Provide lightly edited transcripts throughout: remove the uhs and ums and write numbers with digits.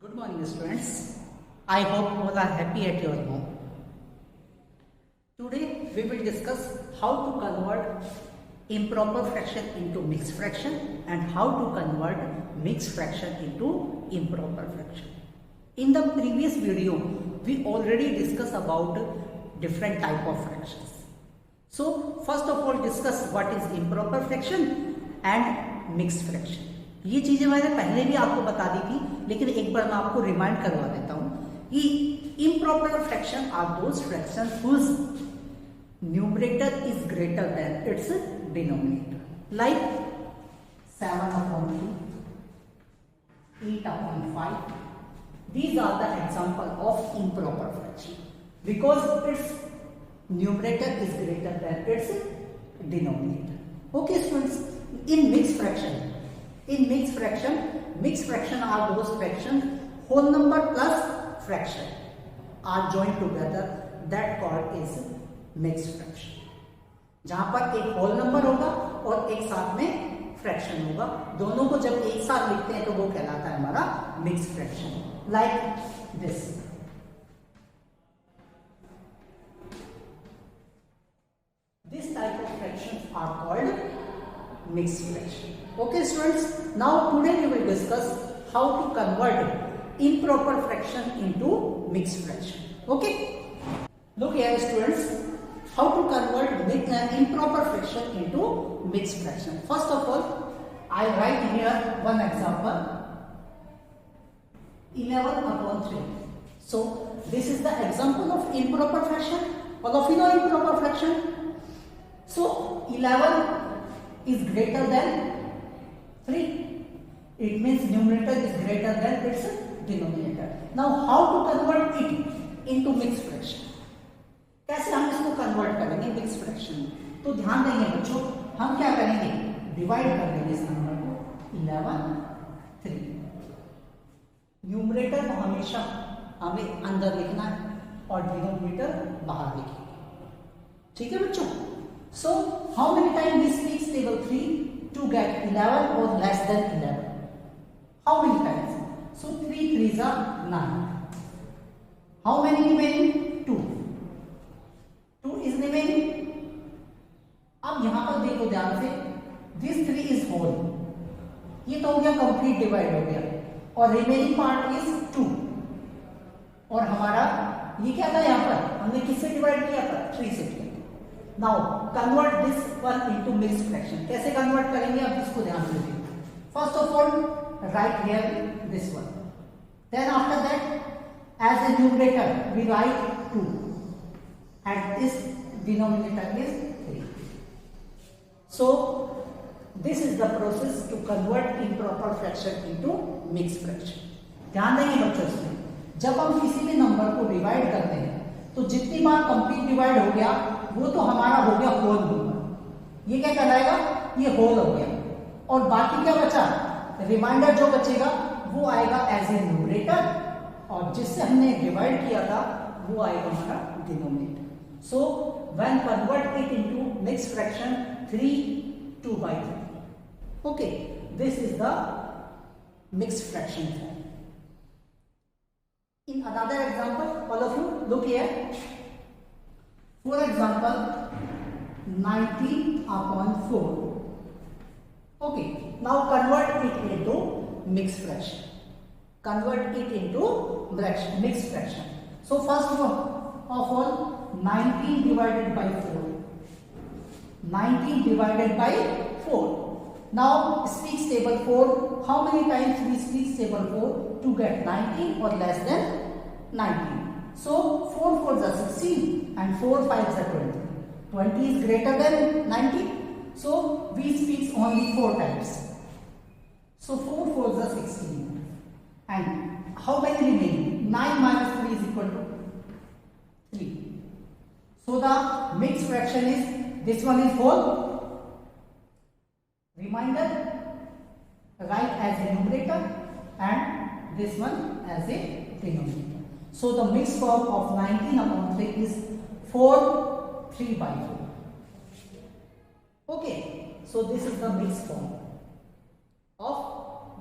Good morning, students. I hope all are happy at your home. Today we will discuss how to convert improper fraction into mixed fraction and how to convert mixed fraction into improper fraction. In the previous video, we already discussed about different type of fractions. So first of all, discuss what is improper fraction and mixed fraction. ये चीजें मैंने पहले भी आपको बता दी थी, लेकिन एक बार मैं आपको रिमाइंड करवा देता हूं कि improper fraction are those fraction whose numerator is greater than its denominator, like 7/3, 8/5. These are the example of improper fraction because its numerator is greater than its denominator. Okay, students. In mixed fraction are those fractions whole number plus fraction are joined together, that called is mixed fraction. जहां पर एक whole number होगा और एक साथ में fraction होगा, दोनों को जब एक साथ लिखते हैं तो वो कहलाता है हमारा mixed fraction. Like this. This type of fractions are called mixed fraction. Okay, students. Now today we will discuss how to convert improper fraction into mixed fraction. Okay. Look here, students. How to convert improper fraction into mixed fraction. First of all, I write here one example. 11/3. So this is the example of improper fraction. All of you know improper fraction. So 11 is greater than 3. It means numerator is greater than its denominator. Now how to convert it into mixed fraction? कैसे हम इसको convert करेंगे mix fraction में? तो ध्यान देंगे बच्चों, हम क्या करेंगे, डिवाइड कर देंगे इस नंबर को 11/3. न्यूमरेटर को हमेशा हमें अंदर लिखना है और डिनोमिनेटर बाहर लिखेंगे. ठीक है बच्चों. So how many times this speaks table 3 to get 11 or less than 11? How many times? So 3 3s are 9. How many remaining? 2. 2 is remaining. अब यहां पर देखो ध्यान से, this 3 is whole. ये तो हो गया कंप्लीट डिवाइड हो गया और रिमेनिंग पार्ट इज 2. और हमारा ये क्या था, यहां पर हमने किससे डिवाइड किया था, 3 से किया. Now convert this one into mixed fraction. कैसे कन्वर्ट करेंगे अब इसको ध्यान से देखिए. First of all write here this one, then after that as a numerator we write 2 and this denominator is 3. So this is the process to convert improper fraction into mixed fraction. ध्यान देंगे बच्चों इसमें, जब हम किसी भी number को divide करते हैं तो जितनी बार कंप्लीट डिवाइड हो गया वो तो हमारा हो गया होल नंबर. ये क्या कहलाएगा, ये होल हो गया. और बाकी क्या बचा, रिमाइंडर जो बचेगा वो आएगा एज ए न्यूमरेटर और जिससे हमने डिवाइड किया था वो आएगा हमारा denominator. So when convert it into mixed fraction, 3 2/3. Okay, this is the mixed fraction form. In another example, all of you look here. For example, 19/4. Okay, now convert it into mixed fraction. Convert it into mixed fraction. So first of all, 19 divided by 4. 19 divided by 4. Now speaks table 4. How many times we speaks table 4 to get 19 or less than 19? So 4 4s are 16 and 4 5s are 20. 20 is greater than 19. So we speaks only 4 times. So 4 4s are 16. And how many remaining? 9 minus 3 is equal to 3. So the mixed fraction is, this one is whole. Reminder, write as a numerator and this one as a denominator. So the mixed form of 19/3 is 4 3/4. Okay, so this is the mixed form of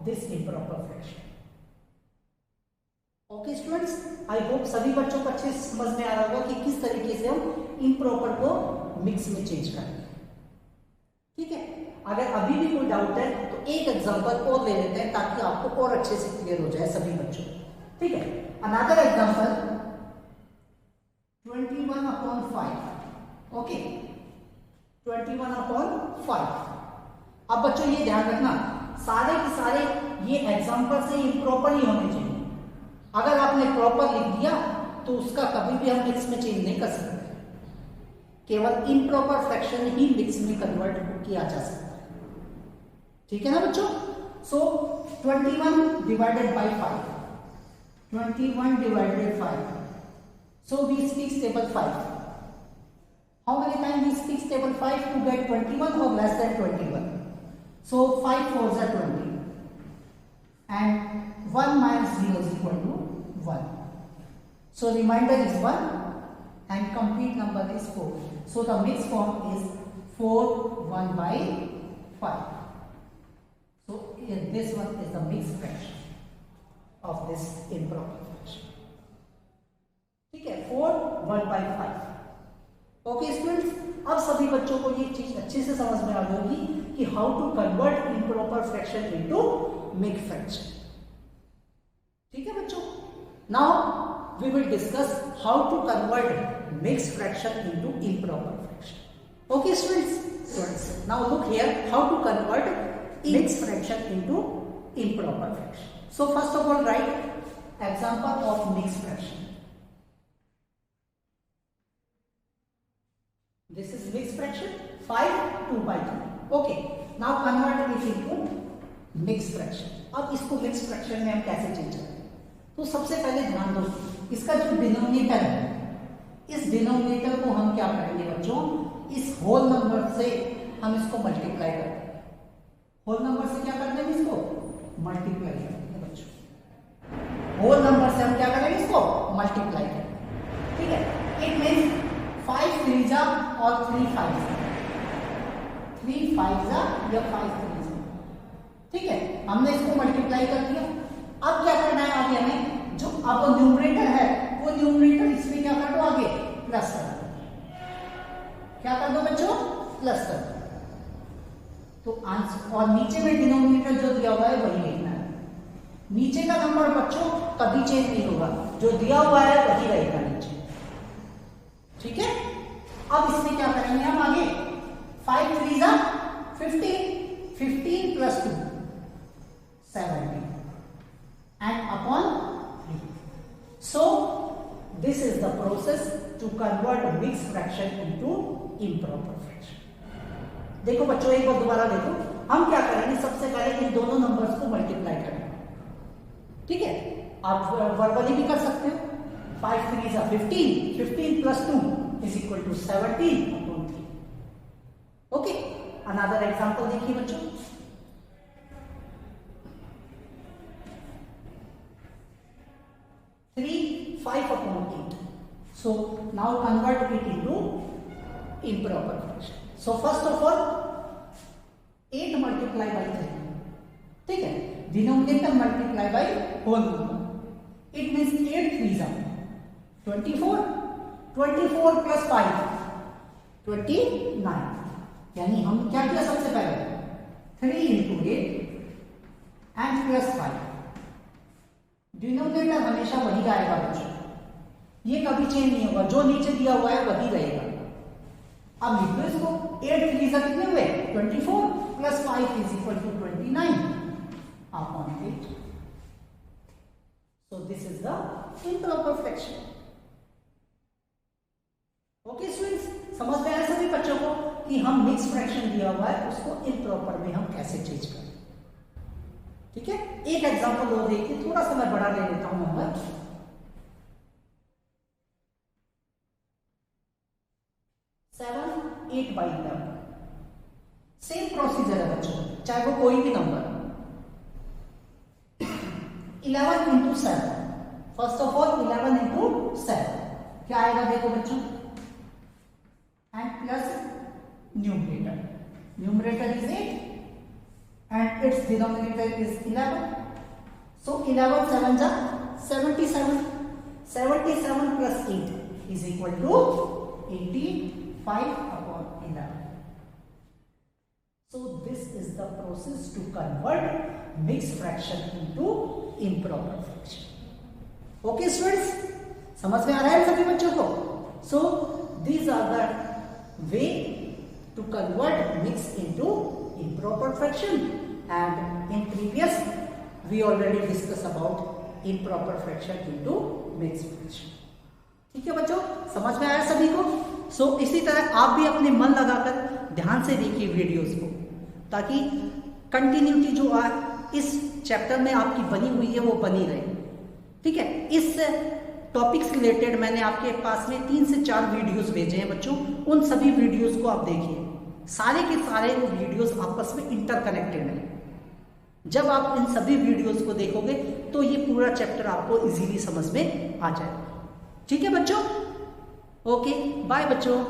this improper fraction. Students, I hope सभी बच्चों को अच्छे से समझ में आ रहा होगा कि किस तरीके से हम इम्प्रॉपर को मिक्स में चेंज करेंगे। ठीक है, अगर अभी भी कोई डाउट है तो एक एग्जांपल और ले लेते हैं ताकि आपको और अच्छे से क्लियर हो जाए सभी बच्चों को। ठीक है, अनदर एग्जांपल 21/5। ओके, 21/5। अब बच्चों ये ध्यान रखना, सारे के सारे ये एग्जांपल से इम्प्रॉपर ही होने चाहिए। अगर आपने प्रॉपर लिख दिया तो उसका कभी भी हम मिक्स में चेंज नहीं कर सकते, केवल इम्प्रॉपर फ्रैक्शन ही मिक्स में कन्वर्ट किया जा सकता है। ठीक है ना बच्चों? सो 21 divided by 5, 21 divided 5, so we speak table 5. How many times we speak table 5 to get 21 or less than 21? So 5 4s are 20 and 1 minus 0 is equal to 1. So remainder is 1 and complete number is 4. So the mixed form is 4 1 by 5. So this one is the mixed fraction of this improper fraction. ठीक है, 4 1 by 5. Okay students, अब सभी बच्चों को ये चीज अच्छे से समझ में आ गई कि how to convert improper fraction into mixed fraction. ठीक है बच्चों, now we will discuss how to convert mixed fraction into improper fraction. Okay students, now look here how to convert mixed fraction into improper fraction. So first of all write example of mixed fraction. This is mixed fraction 5 2 by 3. Okay, now convert it into mixed fraction. अब इसको mixed fraction में हम कैसे change करें? तो सबसे पहले ध्यान दो, इसका जो डिनोमिनेटर है, इस डिनोमिनेटर को हम क्या करेंगे बच्चों, इस होल नंबर से हम इसको मल्टीप्लाई करेंगे। होल नंबर से क्या करते हैं, इसको मल्टीप्लाई करेंगे बच्चों। होल नंबर से हम क्या करेंगे, इसको मल्टीप्लाई करेंगे। ठीक है, इट मीन्स 5 3 जा और 3 5 जा, 3 5 जा या 5 3 जा। ठीक है, हमने इसको मल्टीप्लाई कर दिया। अब क्या करना है आगे हमें, जो अब न्यूमरेटर है वो न्यूमरेटर इसमें क्या कर दो, आगे प्लस कर दो। क्या कर दो बच्चों, प्लस कर दो। तो आंसर, और नीचे में डिनोमिनेटर जो दिया हुआ है वही लिखना है। नीचे का नंबर बच्चों कभी चेंज नहीं होगा, जो दिया हुआ है वही रहेगा नीचे। ठीक है, अब इसमें क्या करेंगे हम आगे, 5 3 जा 15, 15 plus 2 17 and upon 3. So this is the process to convert a mixed fraction into improper fraction. देखो बच्चों, एक बार दोबारा देखो, हम क्या करेंगे, सबसे पहले इन दोनों नंबर्स को मल्टीप्लाई करेंगे। ठीक है, आप वर्बली भी कर सकते हो। 5 3 जा 15, 15 plus 2 is equal to 17 upon 3. Okay, another example देखिए बच्चों, 3 5 upon 8. So now convert it into improper fraction. So first of all 8 multiply by 3. ठीक है, denominator multiply by whole number. It means 8 3 जा 24, 24 plus 5 29। यानी हम क्या किया, सबसे पहले 3 into 8 and plus 5। डिनोमिनेटर हमेशा वही आएगा बच्चों, ये कभी चेंज नहीं होगा, जो नीचे दिया हुआ है वही रहेगा। अब लिख दो इसको, 8 3 से कितने हुए, 24 plus 5 is equal to 29 upon 8. So this is the improper fraction. Okay students, समझ में आया सभी बच्चों को कि हम मिक्स फ्रैक्शन दिया हुआ है उसको इम्प्रॉपर में हम कैसे चेंज करें। ठीक है, एक एग्जांपल और देखिए, थोड़ा सा मैं बड़ा ले लेता हूं नंबर 7 8 by 11। सेम प्रोसीजर है बच्चों, चाहे वो कोई भी number, 11 into 7। First of all 11 into 7 क्या आएगा, देखो बच्चों, and plus numerator. Numerator is 8 and its denominator is 11. So 11 7 जा 77 plus 8 is equal to 85/11. So this is the process to convert mixed fraction into improper fraction. Okay students, समझ में आ रहा है सभी बच्चों को? So these are the way to convert mixed into improper fraction, and in previous we already discussed about improper fraction into mixed fraction. ठीक है बच्चों, समझ में आया सभी को? So इसी तरह आप भी अपने मन लगाकर ध्यान से देखिए वीडियोस को, ताकि कंटिन्यूटी जो इस चैप्टर में आपकी बनी हुई है वो बनी रहे. ठीक है, इस टॉपिक से रिलेटेड मैंने आपके पास में 3 से 4 वीडियोस भेजे हैं बच्चों. उन सभी वीडियोस को आप देखिए, सारे के सारे वो वीडियोस आपस में इंटरकनेक्टेड हैं. जब आप इन सभी वीडियोस को देखोगे तो ये पूरा चैप्टर आपको इजीली समझ में आ जाएगा. ठीक है बच्चों? ओके, बाय बच्चों.